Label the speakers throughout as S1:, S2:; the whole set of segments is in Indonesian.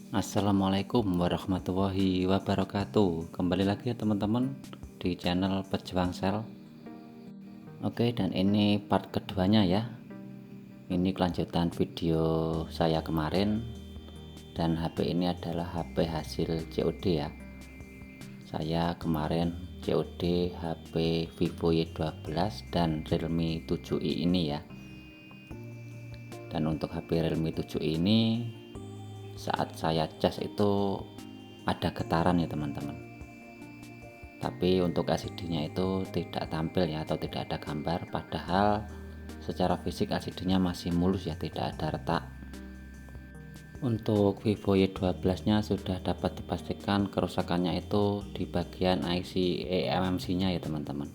S1: Assalamualaikum warahmatullahi wabarakatuh. Kembali lagi ya teman-teman di channel Pejuang Sel. Oke, dan ini part keduanya ya. Ini kelanjutan video saya kemarin, dan HP ini adalah HP hasil COD ya. Saya kemarin COD HP Vivo Y12 dan Realme 7i ini ya. Dan untuk HP Realme 7i ini saat saya cas itu ada getaran ya teman-teman, tapi untuk LCD-nya itu tidak tampil ya, atau tidak ada gambar, padahal secara fisik LCD-nya masih mulus ya, tidak ada retak. Untuk Vivo Y12-nya sudah dapat dipastikan kerusakannya itu di bagian IC eMMC-nya ya teman-teman.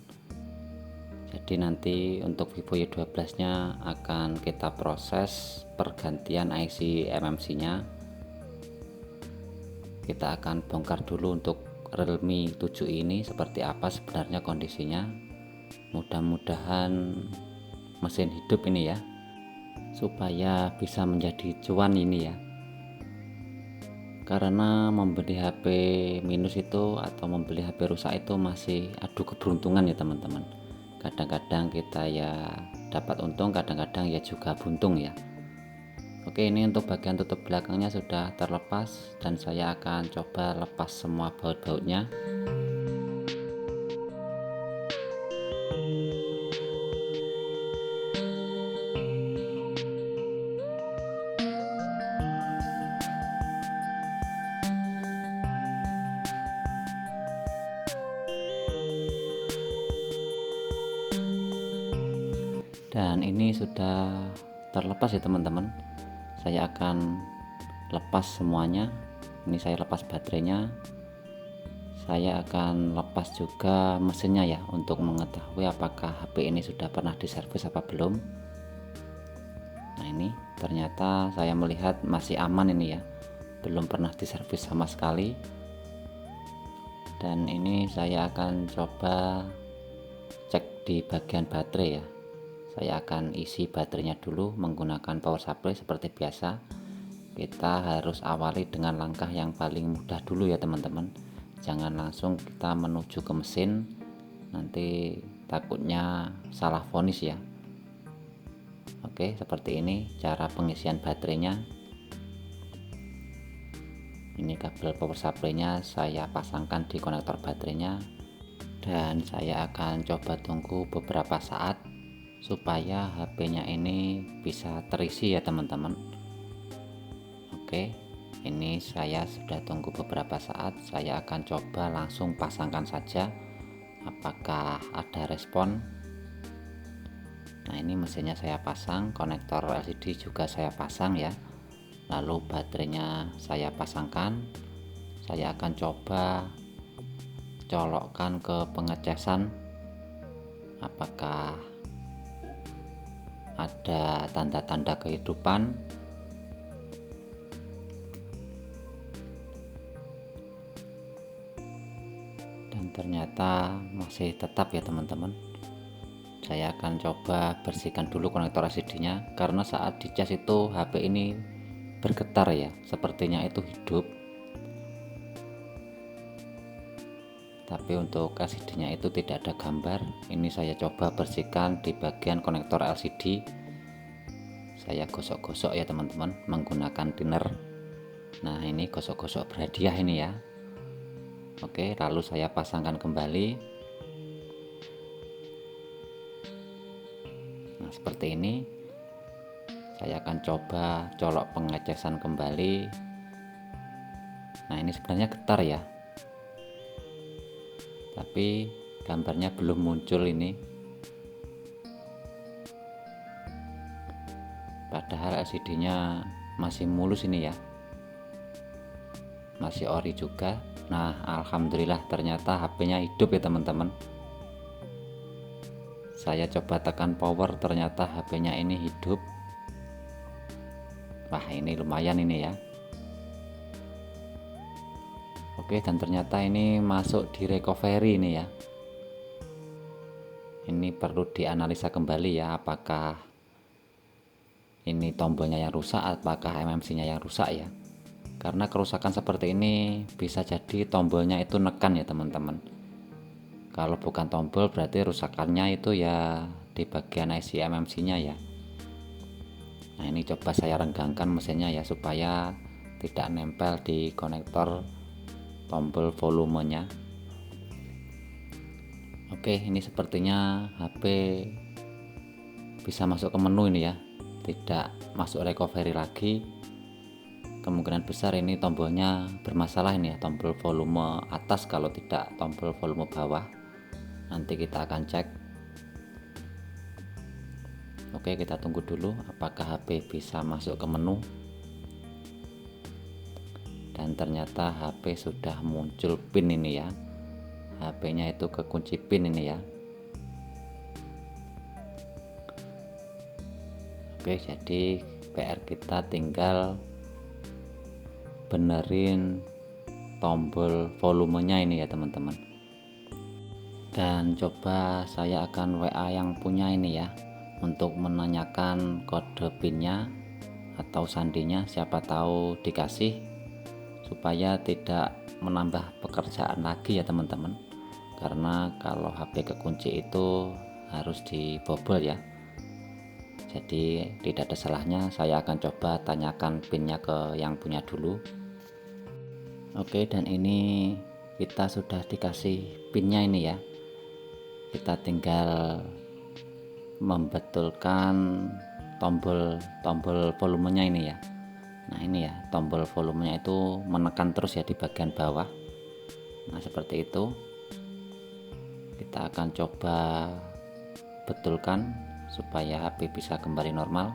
S1: Jadi nanti untuk Vivo Y12-nya akan kita proses pergantian IC eMMC-nya. Kita akan bongkar dulu untuk Realme 7 ini seperti apa sebenarnya kondisinya. Mudah-mudahan mesin hidup ini ya, supaya bisa menjadi cuan ini ya. Karena membeli HP minus itu atau membeli HP rusak itu masih adu keberuntungan ya teman-teman. Kadang-kadang kita ya dapat untung, kadang-kadang ya juga buntung ya. Oke, ini untuk bagian tutup belakangnya sudah terlepas, dan saya akan coba lepas semua baut-bautnya. Dan ini sudah terlepas ya teman-teman. Saya akan lepas semuanya. Ini saya lepas baterainya, saya akan lepas juga mesinnya ya, untuk mengetahui apakah HP ini sudah pernah diservis apa belum. Nah, ini ternyata saya melihat masih aman ini ya, belum pernah diservis sama sekali. Dan ini saya akan coba cek di bagian baterai ya. Saya akan isi baterainya dulu menggunakan power supply seperti biasa. Kita harus awali dengan langkah yang paling mudah dulu ya teman-teman. Jangan langsung kita menuju ke mesin, nanti takutnya salah vonis ya. Oke, seperti ini cara pengisian baterainya. Ini kabel power supply-nya saya pasangkan di konektor baterainya, dan saya akan coba tunggu beberapa saat supaya HP-nya ini bisa terisi ya teman-teman. Oke, ini saya sudah tunggu beberapa saat. Saya akan coba langsung pasangkan saja apakah ada respon. Nah, ini mesinnya saya pasang, konektor LCD juga saya pasang ya, lalu baterainya saya pasangkan. Saya akan coba colokkan ke pengecasan apakah ada tanda-tanda kehidupan. Dan ternyata masih tetap ya teman-teman. Saya akan coba bersihkan dulu konektor LCD-nya, karena saat dicas itu HP ini bergetar ya, sepertinya itu hidup. Tapi untuk LCD-nya itu tidak ada gambar. Ini saya coba bersihkan di bagian konektor LCD. Saya gosok-gosok ya teman-teman menggunakan thinner. Nah, ini gosok-gosok berhadiah ini ya. Oke, lalu saya pasangkan kembali. Nah, seperti ini. Saya akan coba colok pengecasan kembali. Nah, ini sebenarnya getar ya, tapi gambarnya belum muncul ini. Padahal LCD-nya masih mulus ini ya, masih ori juga. Nah, alhamdulillah ternyata HP-nya hidup ya teman-teman. Saya coba tekan power, ternyata HP-nya ini hidup. Wah, ini lumayan ini ya. Oke, dan ternyata ini masuk di recovery ini ya. Ini perlu dianalisa kembali ya, apakah ini tombolnya yang rusak, apakah MMC-nya yang rusak ya. Karena kerusakan seperti ini bisa jadi tombolnya itu nekan ya teman-teman. Kalau bukan tombol berarti rusakannya itu ya di bagian IC MMC nya ya. Nah ini coba saya renggangkan mesinnya ya, supaya tidak nempel di konektor tombol volumenya. Oke, ini sepertinya HP bisa masuk ke menu ini ya, tidak masuk recovery lagi. Kemungkinan besar ini tombolnya bermasalah ini ya, tombol volume atas, kalau tidak tombol volume bawah. Nanti kita akan cek. Oke, kita tunggu dulu apakah HP bisa masuk ke menu. Dan ternyata HP sudah muncul pin ini ya, HP-nya itu kekunci pin ini ya. Oke, jadi PR kita tinggal benerin tombol volumenya ini ya teman-teman. Dan coba saya akan WA yang punya ini ya, untuk menanyakan kode pinnya atau sandinya, siapa tahu dikasih, supaya tidak menambah pekerjaan lagi ya teman-teman. Karena kalau HP kekunci itu harus dibobol ya, jadi tidak ada salahnya saya akan coba tanyakan pinnya ke yang punya dulu. Oke, dan ini kita sudah dikasih pinnya ini ya, kita tinggal membetulkan tombol volumenya ini ya. Nah ini ya, tombol volumenya itu menekan terus ya di bagian bawah. Nah seperti itu, kita akan coba betulkan supaya HP bisa kembali normal.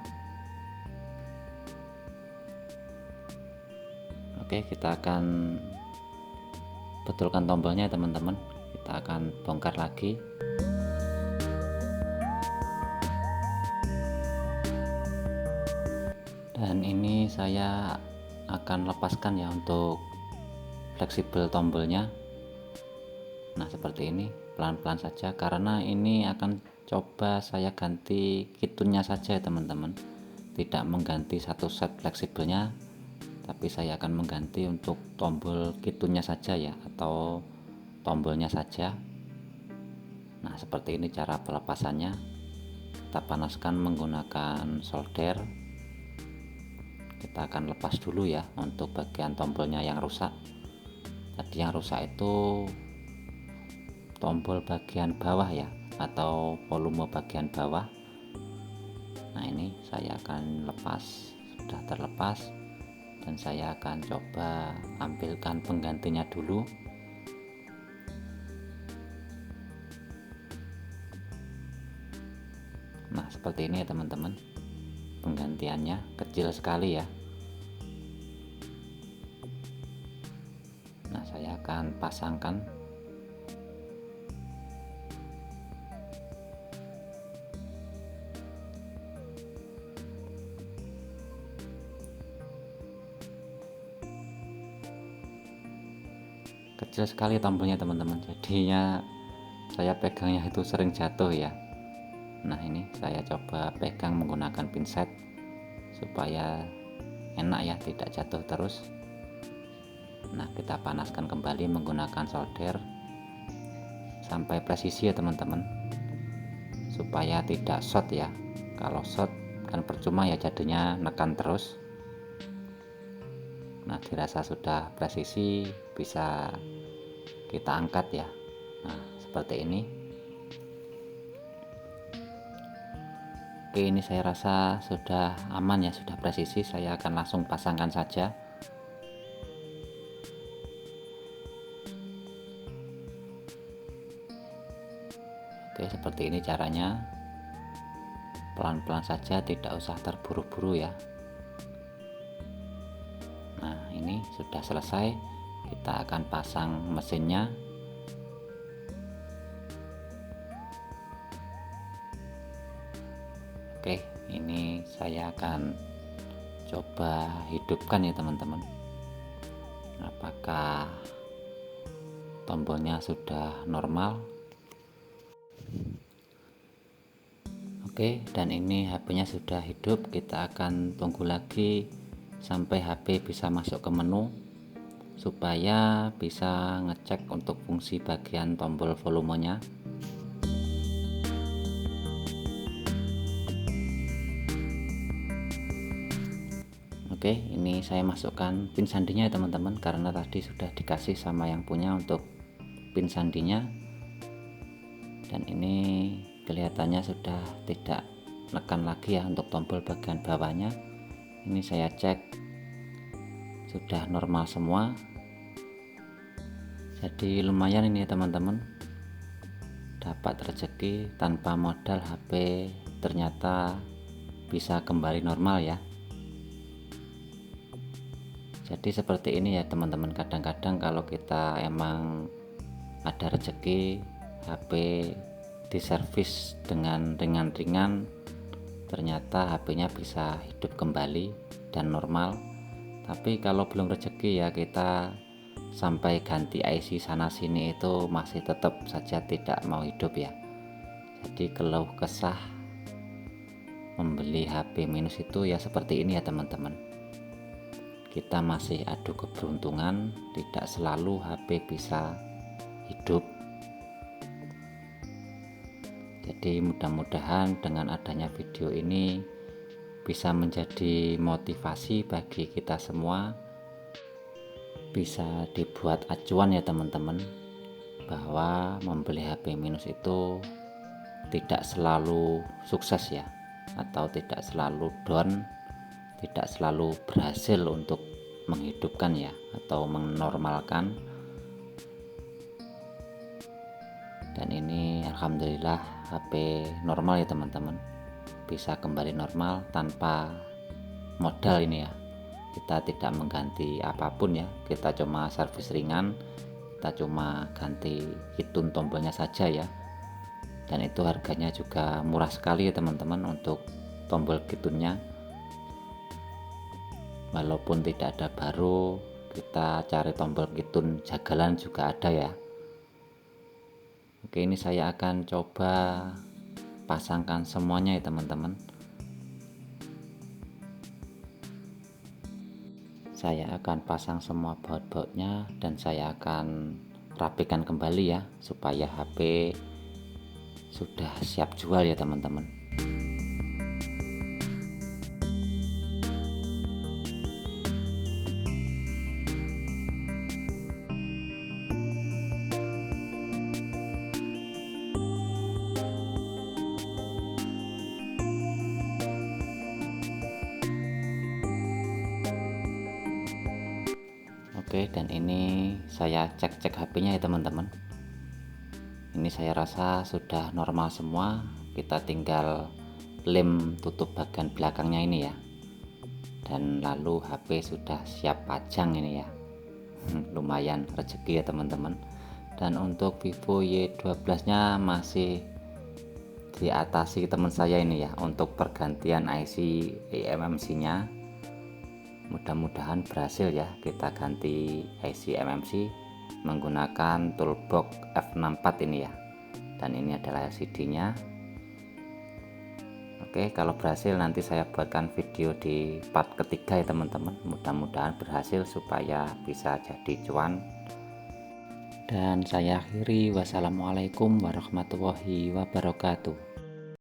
S1: Oke, kita akan betulkan tombolnya ya teman-teman. Kita akan bongkar lagi. Dan ini saya akan lepaskan ya untuk fleksibel tombolnya. Nah seperti ini, pelan-pelan saja, karena ini akan coba saya ganti kitunnya saja ya teman-teman, tidak mengganti satu set fleksibelnya, tapi saya akan mengganti untuk tombol kitunnya saja ya, atau tombolnya saja. Nah seperti ini cara pelepasannya. Kita panaskan menggunakan solder. Kita akan lepas dulu ya untuk bagian tombolnya yang rusak. Tadi yang rusak itu tombol bagian bawah ya, atau volume bagian bawah. Nah ini saya akan lepas, sudah terlepas, dan saya akan coba ambilkan penggantinya dulu. Nah seperti ini ya teman-teman, penggantiannya kecil sekali ya. Nah saya akan pasangkan. Kecil sekali tombolnya teman-teman, jadinya saya pegangnya itu sering jatuh ya. Nah ini saya coba pegang menggunakan pinset supaya enak ya, tidak jatuh terus. Nah kita panaskan kembali menggunakan solder sampai presisi ya teman-teman, supaya tidak short ya. Kalau short kan percuma ya, jadinya nekan terus. Nah dirasa sudah presisi, bisa kita angkat ya. Nah seperti ini. Oke, ini saya rasa sudah aman ya, sudah presisi. Saya akan langsung pasangkan saja. Oke, seperti ini caranya. Pelan-pelan saja, tidak usah terburu-buru ya. Nah ini sudah selesai, kita akan pasang mesinnya. Oke, ini saya akan coba hidupkan ya teman-teman, apakah tombolnya sudah normal. Oke, dan ini HP-nya sudah hidup. Kita akan tunggu lagi sampai HP bisa masuk ke menu, supaya bisa ngecek untuk fungsi bagian tombol volumenya. Oke, ini saya masukkan pin sandinya ya teman-teman, karena tadi sudah dikasih sama yang punya untuk pin sandinya. Dan ini kelihatannya sudah tidak nekan lagi ya untuk tombol bagian bawahnya. Ini saya cek sudah normal semua. Jadi lumayan ini ya teman-teman, dapat rezeki tanpa modal HP ternyata bisa kembali normal ya. Jadi seperti ini ya teman-teman, kadang-kadang kalau kita emang ada rezeki HP diservis dengan ringan-ringan, ternyata HP-nya bisa hidup kembali dan normal. Tapi kalau belum rezeki ya, kita sampai ganti IC sana sini itu masih tetap saja tidak mau hidup ya. Jadi keluh kesah membeli HP minus itu ya seperti ini ya teman-teman. Kita masih adu keberuntungan, tidak selalu HP bisa hidup. Jadi mudah-mudahan dengan adanya video ini bisa menjadi motivasi bagi kita semua, bisa dibuat acuan ya teman-teman, bahwa membeli HP minus itu tidak selalu sukses ya, atau tidak selalu down, tidak selalu berhasil untuk menghidupkan ya, atau menormalkan. Dan ini alhamdulillah HP normal ya teman-teman, bisa kembali normal tanpa modal ini ya. Kita tidak mengganti apapun ya, kita cuma servis ringan, kita cuma ganti hitun tombolnya saja ya. Dan itu harganya juga murah sekali ya teman-teman untuk tombol hitunnya. Walaupun tidak ada baru, kita cari tombol hitun jagalan juga ada ya. Oke, ini saya akan coba pasangkan semuanya ya teman-teman. Saya akan pasang semua baut-bautnya dan saya akan rapikan kembali ya, supaya HP sudah siap jual ya teman-teman. Oke, dan ini saya cek-cek HP-nya ya teman-teman. Ini saya rasa sudah normal semua. Kita tinggal lem tutup bagian belakangnya ini ya. Dan lalu HP sudah siap pajang ini ya. Lumayan rezeki ya teman-teman. Dan untuk Vivo Y12 nya masih diatasi teman saya ini ya, untuk pergantian IC eMMC nya. Mudah-mudahan berhasil ya, kita ganti IC eMMC menggunakan toolbox F64 ini ya. Dan ini adalah LCD nya. Oke, kalau berhasil nanti saya buatkan video di part ketiga ya teman-teman. Mudah-mudahan berhasil supaya bisa jadi cuan. Dan saya akhiri, wassalamualaikum warahmatullahi wabarakatuh.